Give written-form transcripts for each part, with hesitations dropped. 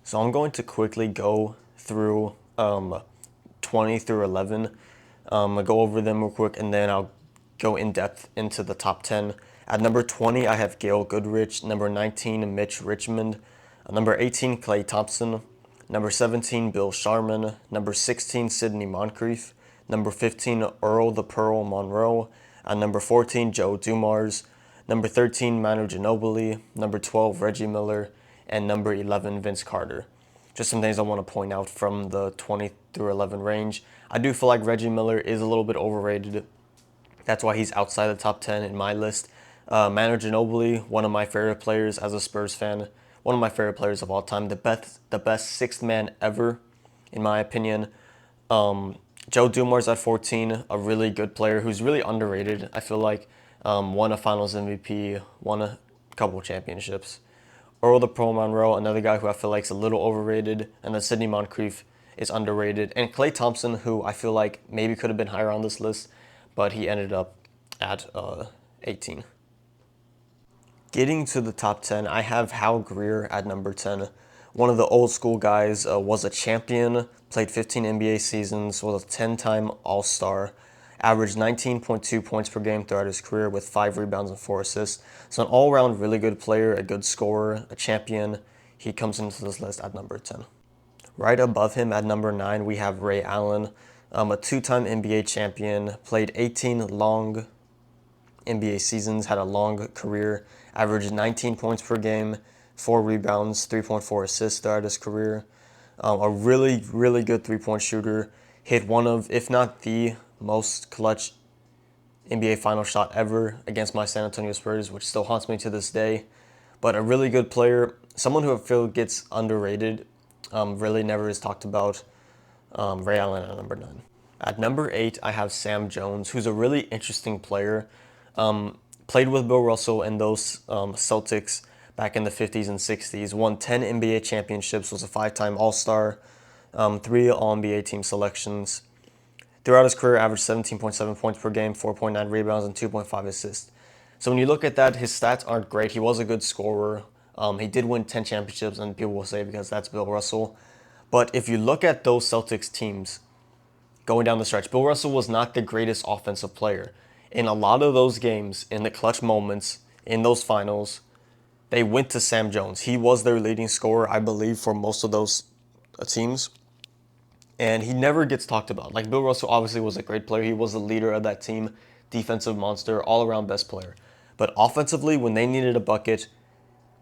So I'm going to quickly go through 20 through 11. I'll go over them real quick, and then I'll go in depth into the top 10. At number 20, I have Gail Goodrich. Number 19, Mitch Richmond. Number 18, Clay Thompson. Number 17, Bill Sharman. Number 16, Sidney Moncrief. Number 15, Earl the Pearl Monroe. Number 14, Joe Dumars. Number 13, Manu Ginobili. Number 12, Reggie Miller. And number 11, Vince Carter. Just some things I want to point out from the 20 through 11 range. I do feel like Reggie Miller is a little bit overrated. That's why he's outside the top 10 in my list. Manu Ginobili, one of my favorite players as a Spurs fan, one of my favorite players of all time, the best sixth man ever, in my opinion. Joe Dumars at 14, a really good player who's really underrated. I feel like won a Finals MVP, won a couple championships. Earl the Pearl Monroe, another guy who I feel like is a little overrated, and then Sidney Moncrief is underrated, and Klay Thompson, who I feel like maybe could have been higher on this list, but he ended up at 18. Getting to the top 10, I have Hal Greer at number 10. One of the old school guys, was a champion, played 15 NBA seasons, was a 10-time All-Star, averaged 19.2 points per game throughout his career with 5 rebounds and 4 assists. So an all-around really good player, a good scorer, a champion. He comes into this list at number 10. Right above him at number 9, we have Ray Allen, a 2-time NBA champion, played 18 long NBA seasons, had a long career, averaged 19 points per game, 4 rebounds, 3.4 assists throughout his career. A really, really good three-point shooter. Hit one of, if not the most clutch NBA final shot ever against my San Antonio Spurs, which still haunts me to this day. But a really good player, someone who I feel gets underrated, really never is talked about. Ray Allen at number 9. At number 8, I have Sam Jones, who's a really interesting player. Played with Bill Russell and those Celtics back in the 50s and 60s. Won 10 NBA championships, was a 5-time All-Star, 3 All-NBA team selections. Throughout his career, averaged 17.7 points per game, 4.9 rebounds, and 2.5 assists. So when you look at that, his stats aren't great. He was a good scorer. He did win 10 championships, and people will say because that's Bill Russell. But if you look at those Celtics teams going down the stretch, Bill Russell was not the greatest offensive player. In a lot of those games, in the clutch moments, in those finals, they went to Sam Jones. He was their leading scorer, I believe, for most of those teams. And he never gets talked about. Like, Bill Russell obviously was a great player. He was the leader of that team, defensive monster, all-around best player. But offensively, when they needed a bucket,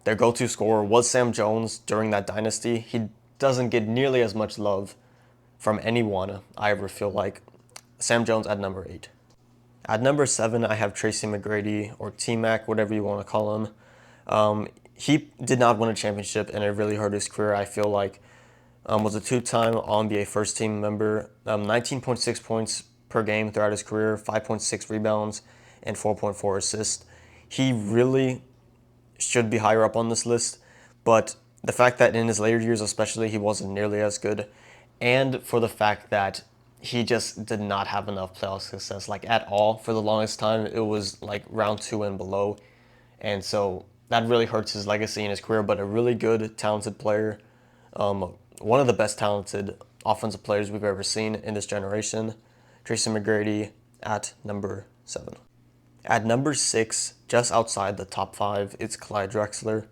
their go-to scorer was Sam Jones during that dynasty. He doesn't get nearly as much love from anyone, I ever feel like. Sam Jones at number 8. At number 7, I have Tracy McGrady, or T-Mac, whatever you want to call him. He did not win a championship, and it really hurt his career, I feel like. Was a 2-time All-NBA first-team member, 19.6 points per game throughout his career, 5.6 rebounds, and 4.4 assists. He really should be higher up on this list, but the fact that in his later years especially, he wasn't nearly as good, and for the fact that he just did not have enough playoff success, like at all. For the longest time, it was like round 2 and below, and so that really hurts his legacy in his career, but a really good, talented player. One of the best talented offensive players we've ever seen in this generation. Tracy McGrady at number 7. At number 6, just outside the top 5, it's Clyde Drexler.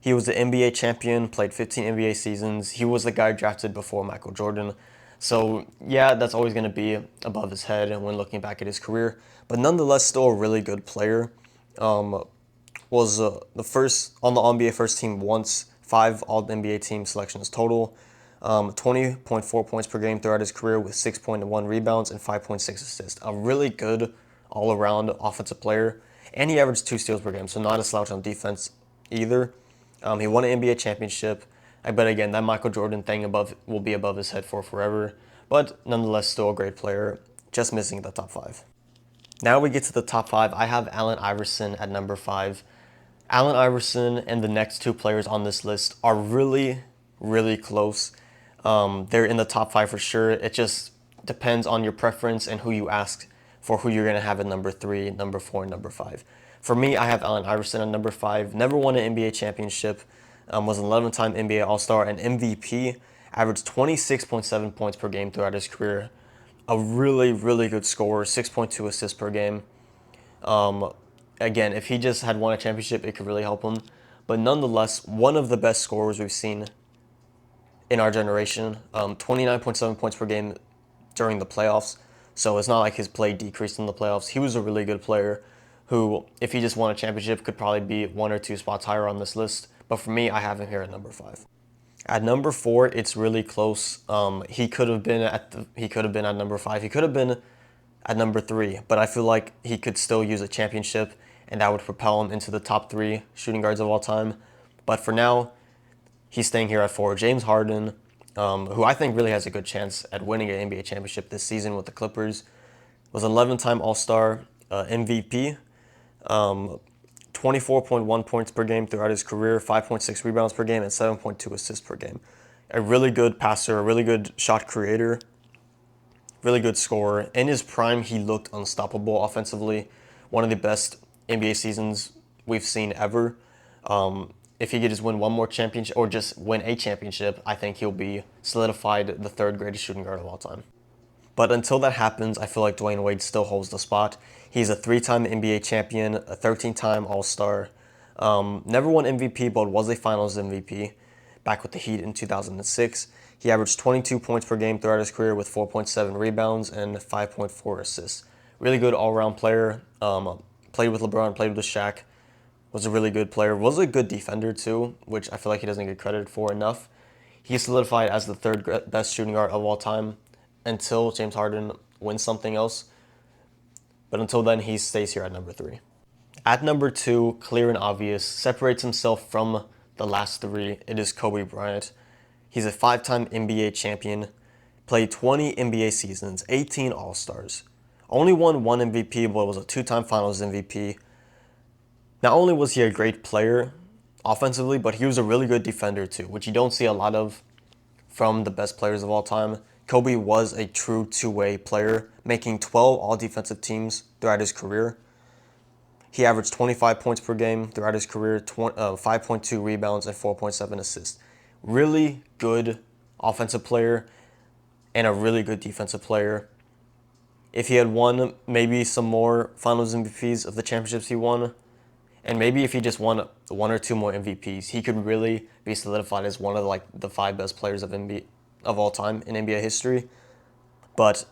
He was the NBA champion, played 15 NBA seasons. He was the guy drafted before Michael Jordan. So, yeah, that's always going to be above his head when looking back at his career. But nonetheless, still a really good player. Was the first on the NBA first team once, 5 All-NBA team selections total. 20.4 points per game throughout his career with 6.1 rebounds and 5.6 assists. A really good all-around offensive player. And he averaged 2 steals per game, so not a slouch on defense either. He won an NBA championship. But again, that Michael Jordan thing will be above his head for forever. But nonetheless, still a great player, just missing the top 5. Now we get to the top 5. I have Allen Iverson at number 5. Allen Iverson and the next 2 players on this list are really, really close. They're in the top 5 for sure. It just depends on your preference and who you ask for who you're going to have at number 3, number 4, and number 5. For me, I have Allen Iverson at number 5. Never won an NBA championship. was an 11-time NBA All-Star and MVP, averaged 26.7 points per game throughout his career. A really, really good scorer, 6.2 assists per game. Again, if he just had won a championship, it could really help him. But nonetheless, one of the best scorers we've seen in our generation. 29.7 points per game during the playoffs. So it's not like his play decreased in the playoffs. He was a really good player who, if he just won a championship, could probably be 1 or 2 spots higher on this list. But for me, I have him here at number 5. At number 4, it's really close. He could have been at number 5. He could have been at number 3, but I feel like he could still use a championship, and that would propel him into the top 3 shooting guards of all time. But for now, he's staying here at 4. James Harden, who I think really has a good chance at winning an NBA championship this season with the Clippers, was an 11-time All-Star, MVP, 24.1 points per game throughout his career, 5.6 rebounds per game, and 7.2 assists per game. A really good passer, a really good shot creator, really good scorer. In his prime, he looked unstoppable offensively. One of the best NBA seasons we've seen ever. If he could just win one more championship or just win a championship, I think he'll be solidified the 3rd greatest shooting guard of all time. But until that happens, I feel like Dwayne Wade still holds the spot. He's a 3-time NBA champion, a 13-time All-Star. Never won MVP, but was a Finals MVP back with the Heat in 2006. He averaged 22 points per game throughout his career with 4.7 rebounds and 5.4 assists. Really good all-around player. Played with LeBron, played with Shaq. Was a really good player. Was a good defender too, which I feel like he doesn't get credit for enough. He solidified as the 3rd best shooting guard of all time until James Harden wins something else. But until then, he stays here at number 3. At number 2, clear and obvious, separates himself from the last 3. It is Kobe Bryant. He's a 5-time NBA champion, played 20 NBA seasons, 18 All-Stars. Only won 1 MVP, but was a 2-time Finals MVP. Not only was he a great player offensively, but he was a really good defender too, which you don't see a lot of from the best players of all time. Kobe was a true two-way player, making 12 all-defensive teams throughout his career. He averaged 25 points per game throughout his career, 5.2 rebounds, and 4.7 assists. Really good offensive player and a really good defensive player. If he had won maybe some more Finals MVPs of the championships he won, and maybe if he just won 1 or 2 more MVPs, he could really be solidified as one of the 5 best players of all time in NBA history. But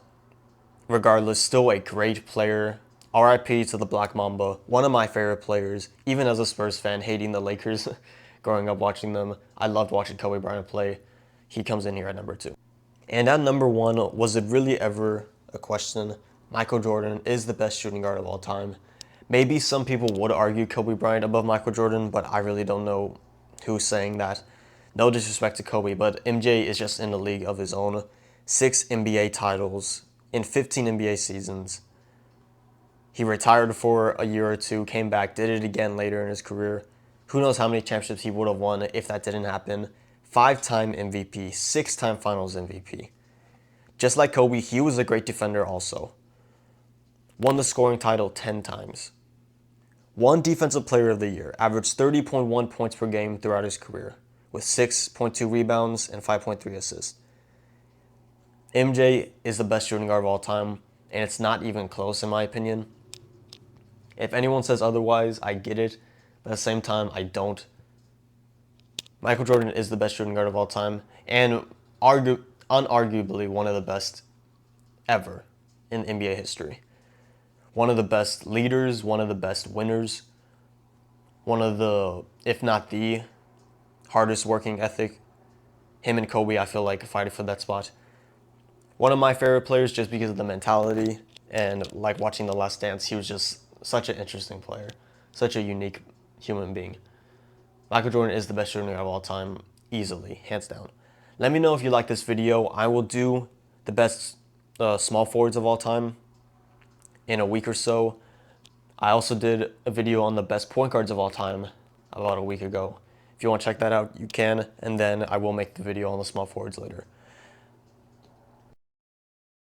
regardless, still a great player. RIP to the Black Mamba, one of my favorite players. Even as a Spurs fan, hating the Lakers, growing up watching them, I loved watching Kobe Bryant play. He comes in here at number 2. And at number 1, was it really ever a question? Michael Jordan is the best shooting guard of all time. Maybe some people would argue Kobe Bryant above Michael Jordan, but I really don't know who's saying that. No disrespect to Kobe, but MJ is just in a league of his own. 6 NBA titles in 15 NBA seasons. He retired for a year or 2, came back, did it again later in his career. Who knows how many championships he would have won if that didn't happen. 5-time MVP, 6-time Finals MVP. Just like Kobe, he was a great defender also. Won the scoring title 10 times. Won Defensive Player of the Year, averaged 30.1 points per game throughout his career, with 6.2 rebounds and 5.3 assists. MJ is the best shooting guard of all time, and it's not even close in my opinion. If anyone says otherwise, I get it, but at the same time, I don't. Michael Jordan is the best shooting guard of all time, and unarguably one of the best ever in NBA history. One of the best leaders, one of the best winners, one of the, if not the, hardest working ethic. Him and Kobe, I feel like, fighting for that spot. One of my favorite players just because of the mentality and like watching The Last Dance, he was just such an interesting player, such a unique human being. Michael Jordan is the best shooting guard of all time, easily, hands down. Let me know if you like this video. I will do the best small forwards of all time in a week or so. I also did a video on the best point guards of all time about a week ago. If you want to check that out, you can, and then I will make the video on the small forwards later.